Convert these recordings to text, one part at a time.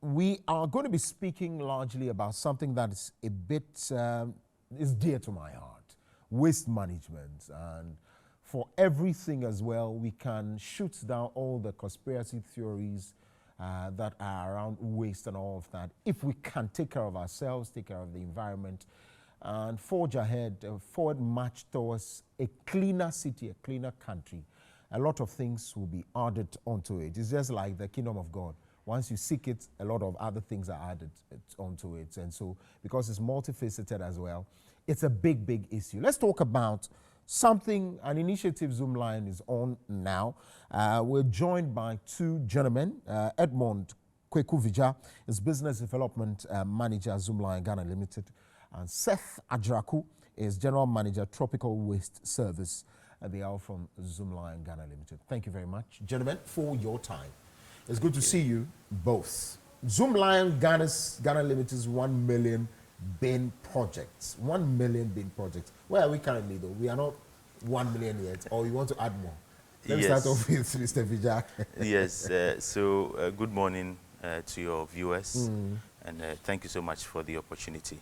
we are going to be speaking largely about something that is a bit is dear to my heart: waste management. And for everything as well, we can shoot down all the conspiracy theories that are around waste and all of that. If we can take care of ourselves, take care of the environment, and forge ahead, forward march towards a cleaner city, a cleaner country, a lot of things will be added onto it. It's just like the kingdom of God. Once you seek it, a lot of other things are added onto it. And so, because it's multifaceted as well, it's a big, big issue. Let's talk about something, an initiative Zoomlion is on now. We're joined by two gentlemen. Edmond Kwekuvija is Business Development Manager at Zoomlion Ghana Limited. And Seth Adraku is General Manager, Tropical Waste Service. They are from Zoomlion Ghana Limited. Thank you very much, gentlemen, for your time. It's good to see you both. Zoomlion Ghana Limited's 1 million bin projects. 1 million bin projects. Where are we currently, though? We are not 1 million yet, or you want to add more? Let me start off with Mr. Vijay. Yes, good morning to your viewers, and thank you so much for the opportunity.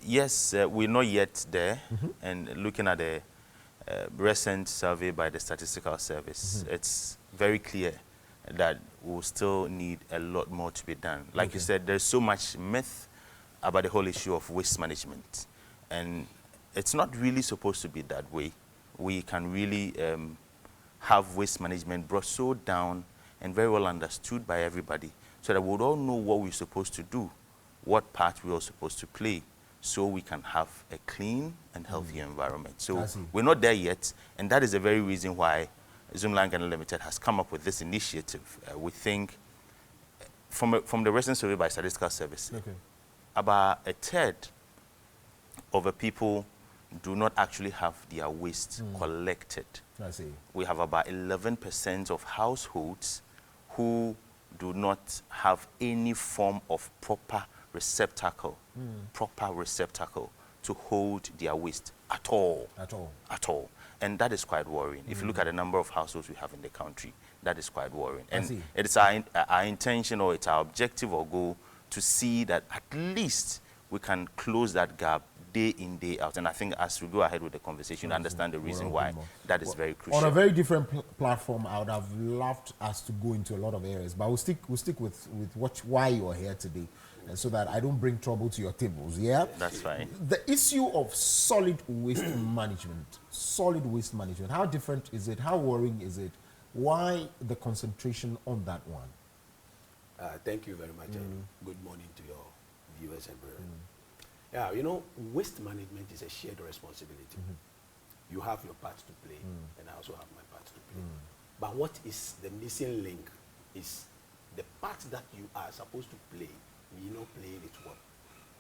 Yes, we're not yet there, and looking at the recent survey by the Statistical Service, it's very clear that we'll still need a lot more to be done. Like you said, there's so much myth about the whole issue of waste management, and it's not really supposed to be that way. We can really have waste management brought so down and very well understood by everybody, so that we would all know what we're supposed to do, what part we're supposed to play, so we can have a clean and healthy environment. So we're not there yet, and that is the very reason why Zoomlion Ghana Limited has come up with this initiative. We think, from the recent survey by Statistical Service, about a third of the people do not actually have their waste collected. We have about 11% of households who do not have any form of proper receptacle to hold their waste at all. And that is quite worrying. If you look at the number of households we have in the country, that is quite worrying. And it's our intention, or it's our objective or goal, to see that at least we can close that gap day in, day out. And I think as we go ahead with the conversation, understand the reason why that is very crucial. On a very different platform, I would have loved us to go into a lot of areas, but we'll stick with why you're here today, so that I don't bring trouble to your tables. Yeah, that's fine. The issue of solid waste management. How different is it? How worrying is it? Why the concentration on that one? Thank you very much, and good morning to your viewers and brethren. Yeah, you know, waste management is a shared responsibility. You have your part to play, and I also have my part to play. But what is the missing link is the part that you are supposed to play, you're not playing it well.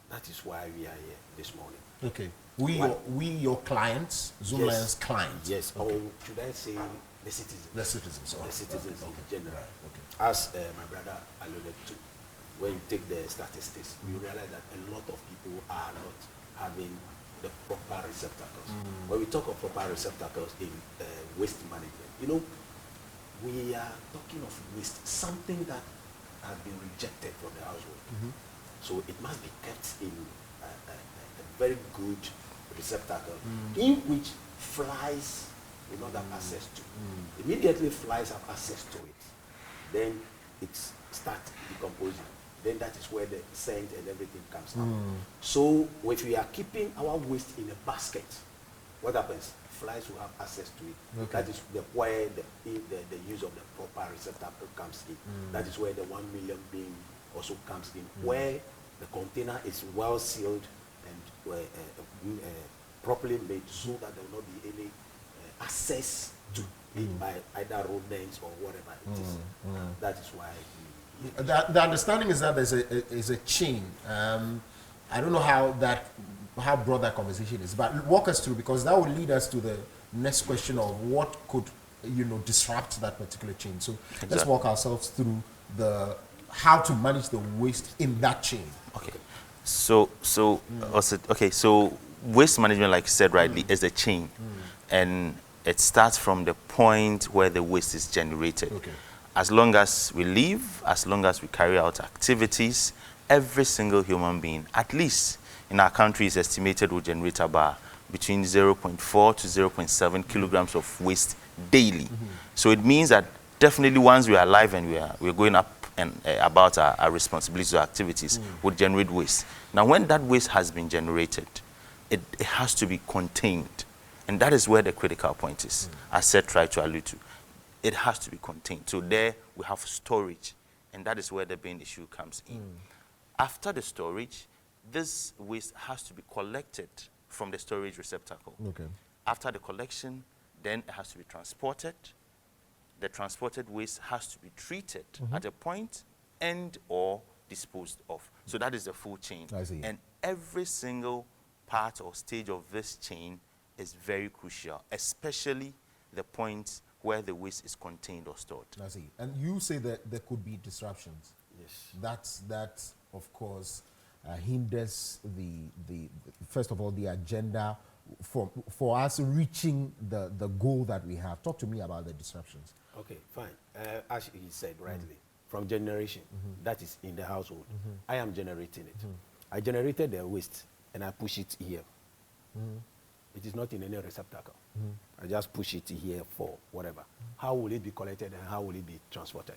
That is why we are here this morning. Okay. We your clients, Zoomlion's clients. Yes, or should I say the citizens? The citizens. The citizens in general. As my brother alluded to, when you take the statistics, you realize that a lot of people are not having the proper receptacles. When we talk of proper receptacles in waste management, you know, we are talking of waste, something that has been rejected from the household. So it must be kept in a very good receptacle, in which flies will not have access to. Immediately flies have access to it, then it starts decomposing. Then that is where the scent and everything comes out. So if we are keeping our waste in a basket, what happens? Flies will have access to it. That is where the use of the proper receptacle comes in. That is where the 1 million bin also comes in, where the container is well sealed and properly made, so that there will not be any access to it by either rodents or whatever it is. That is why the understanding is that there's a chain. I don't know how broad that conversation is, but walk us through, because that will lead us to the next question of what could disrupt that particular chain. So let's walk ourselves through how to manage the waste in that chain. So waste management, like you said rightly, is a chain, and it starts from the point where the waste is generated. as long as we live, as long as we carry out activities, every single human being, at least in our country, is estimated will generate about between 0.4 to 0.7 kilograms of waste daily. So it means that definitely once we are alive and we're going up and about our responsibilities or activities, would generate waste. Now, when that waste has been generated, it has to be contained. And that is where the critical point is, as Seth tried to allude to. It has to be contained. So there we have storage, and that is where the bin issue comes in. After the storage, this waste has to be collected from the storage receptacle. Okay. After the collection, then it has to be transported. The transported waste has to be treated at a point and or disposed of. So that is the full chain. I see. And every single part or stage of this chain is very crucial, especially the point where the waste is contained or stored. I see. And you say that there could be disruptions. Yes. That of course hinders the first of all the agenda for us reaching the goal that we have. Talk to me about the disruptions. Okay, fine. As he said rightly, from generation, that is in the household. I am generating it. I generated the waste and I push it here. It is not in any receptacle. I just push it here for whatever. How will it be collected and how will it be transported?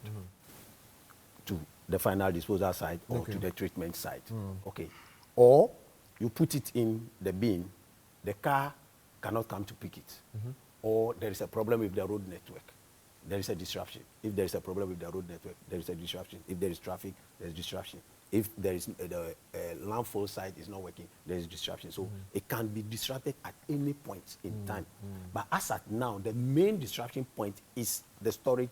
To the final disposal site or to the treatment site. Okay. Or you put it in the bin, the car cannot come to pick it. Or there is a problem with the road network. There is a disruption. If there is a problem with the road network, there is a disruption. If there is traffic, there is disruption. If there is the landfill site is not working, there is disruption. So it can be disrupted at any point in time. But as at now, the main disruption point is the storage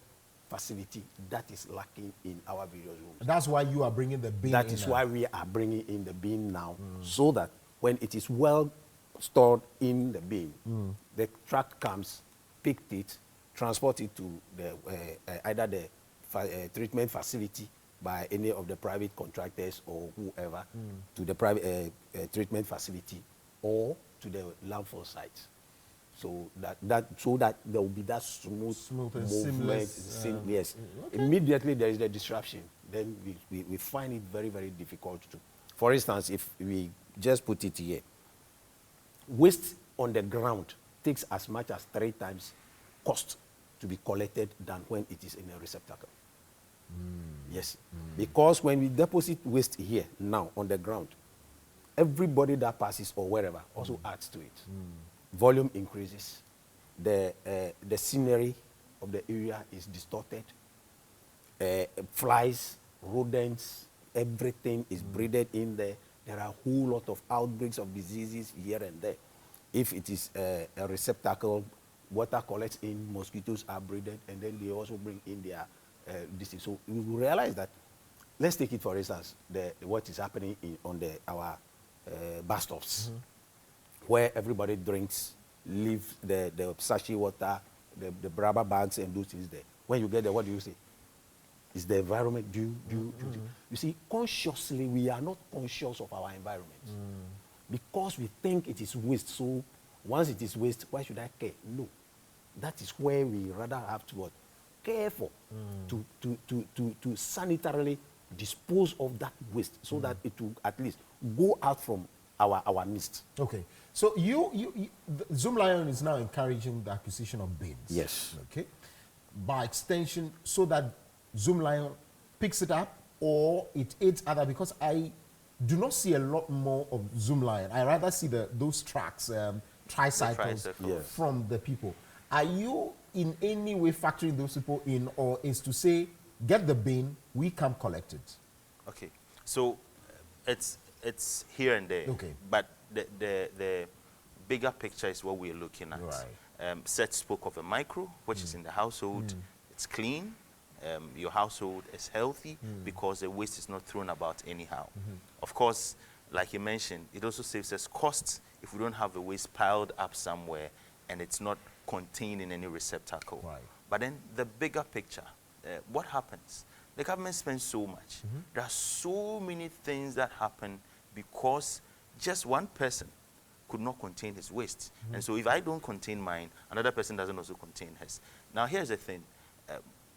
facility that is lacking in our various rooms. That's why you are bringing the bin. That is why we are bringing in the bin now, so that when it is well stored in the bin, the truck comes, picked it, transport it to the either the treatment facility by any of the private contractors or whoever, to the private treatment facility or to the landfill site. So that there will be that smooth and movement. seamless. Yes. Okay. Immediately there is the disruption, then we find it very, very difficult to. For instance, if we just put it here, waste on the ground takes as much as 3 times cost to be collected than when it is in a receptacle. Yes. Because when we deposit waste here now on the ground, everybody that passes or wherever also adds to it. Volume increases. The scenery of the area is distorted. Flies, rodents, everything is breeded in there. There are a whole lot of outbreaks of diseases here and there. If it is a receptacle, water collects in, mosquitoes are breeded, and then they also bring in their disease. So we will realize that, let's take it for instance, what is happening on our bus stops, where everybody drinks, leave the sachet water, the rubber bags and those things there. When you get there, what do you say? Is the environment due? You see, consciously, we are not conscious of our environment. Because we think it is waste. So once it is waste, why should I care? No. That is where we rather have to care for, to sanitarily dispose of that waste so that it will at least go out from our midst. Okay. So Zoomlion is now encouraging the acquisition of bins. Yes. Okay. By extension, so that Zoomlion picks it up or it aids other, because I do not see a lot more of Zoomlion. I rather see those tracks, tricycles from the people. Are you in any way factoring those people in, or is to say, get the bin, we come collect it? Okay. So it's here and there. Okay. But the bigger picture is what we're looking at. Right. Seth spoke of a micro, which is in the household. It's clean. Your household is healthy because the waste is not thrown about anyhow. Of course, like you mentioned, it also saves us costs if we don't have the waste piled up somewhere and it's not contained in any receptacle. Right. But then the bigger picture, what happens? The government spends so much. There are so many things that happen because just one person could not contain his waste. And so if I don't contain mine, another person doesn't also contain his. Now here's the thing.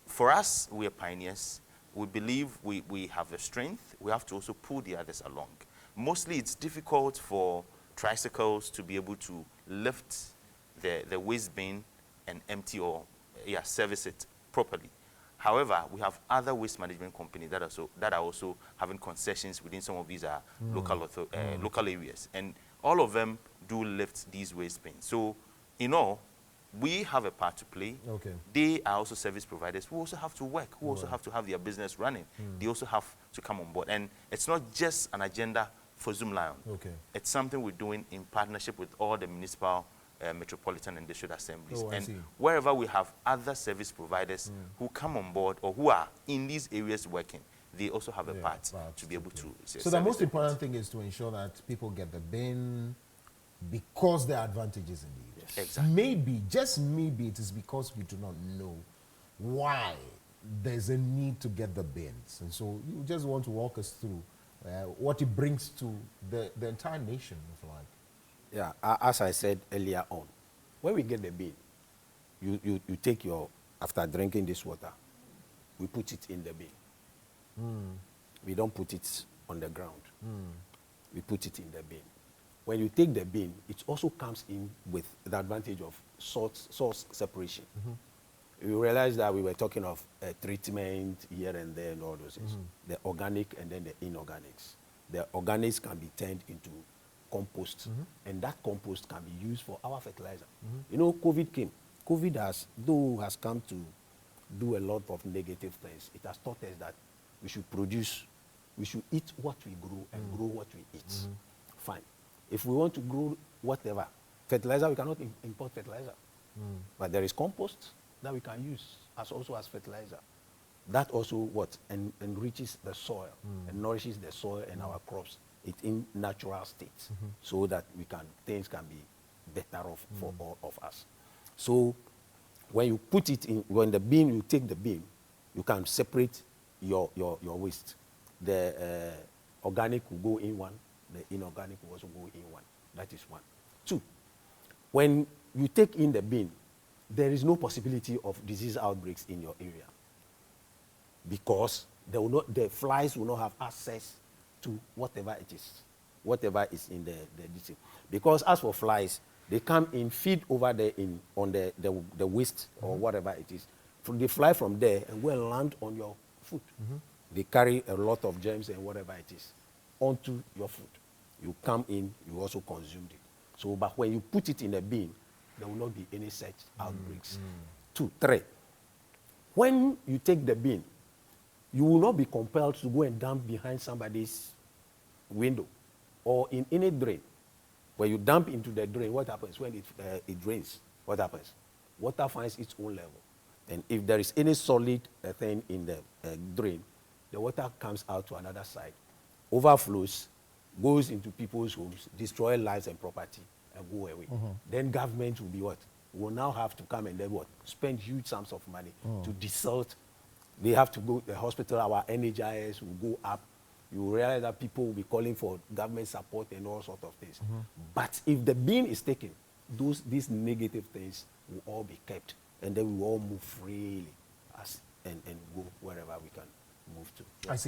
for us, we are pioneers. We believe we have the strength. We have to also pull the others along. Mostly, it's difficult for tricycles to be able to lift the waste bin and empty or service it properly. However, we have other waste management companies that are also having concessions within some of these local areas, and all of them do lift these waste bins. So, in all, we have a part to play. Okay. They are also service providers who also have to work, who also have to have their business running. They also have to come on board. And it's not just an agenda for Zoomlion. Okay. It's something we're doing in partnership with all the municipal, metropolitan and district assemblies. Oh, I and see. wherever we have other service providers who come on board or who are in these areas working, they also have a part to be able to. So the most important thing is to ensure that people get the bin because there are advantages indeed. Yes. Exactly. Maybe, just maybe, it is because we do not know why there's a need to get the bins. And so you just want to walk us through what it brings to the entire nation, if like. Yeah, as I said earlier on, when we get the bin, you take after drinking this water, we put it in the bin. We don't put it on the ground. We put it in the bin. When you take the bin, it also comes in with the advantage of source separation. You realize that we were talking of treatment here and there and all those things. The organic and then the inorganics. The organics can be turned into compost, and that compost can be used for our fertilizer. You know, COVID came. COVID has come to do a lot of negative things. It has taught us that we should eat what we grow and grow what we eat. Fine. If we want to grow whatever, fertilizer, we cannot import fertilizer. But there is compost that we can use also as fertilizer. That also enriches the soil and nourishes the soil and our crops. It's in natural states, so that things can be better off for all of us. So when you put it in, when the bin, you take the bin, you can separate your waste. The organic will go in one, the inorganic will also go in one. That is one. Two, when you take in the bin, there is no possibility of disease outbreaks in your area, because the flies will not have access to whatever it is, whatever is in the disease. Because as for flies, they come in, feed over there on the waste or whatever it is. They fly from there and will land on your food. They carry a lot of germs and whatever it is onto your food. You come in, you also consumed it. So, but when you put it in a bin, there will not be any such outbreaks. 2, 3. When you take the bin, you will not be compelled to go and dump behind somebody's window or in any drain. When you dump into the drain, what happens? When it drains, what happens? Water finds its own level. And if there is any solid thing in the drain, the water comes out to another side, overflows, goes into people's homes, destroy lives and property, and go away. Then government will be what? Will now have to come and then what? Spend huge sums of money to desalt. They have to go to the hospital, our NHIS will go up. You will realize that people will be calling for government support and all sorts of things. But if the bin is taken, these negative things will all be kept, and then we will all move freely and go wherever we can move to. I see.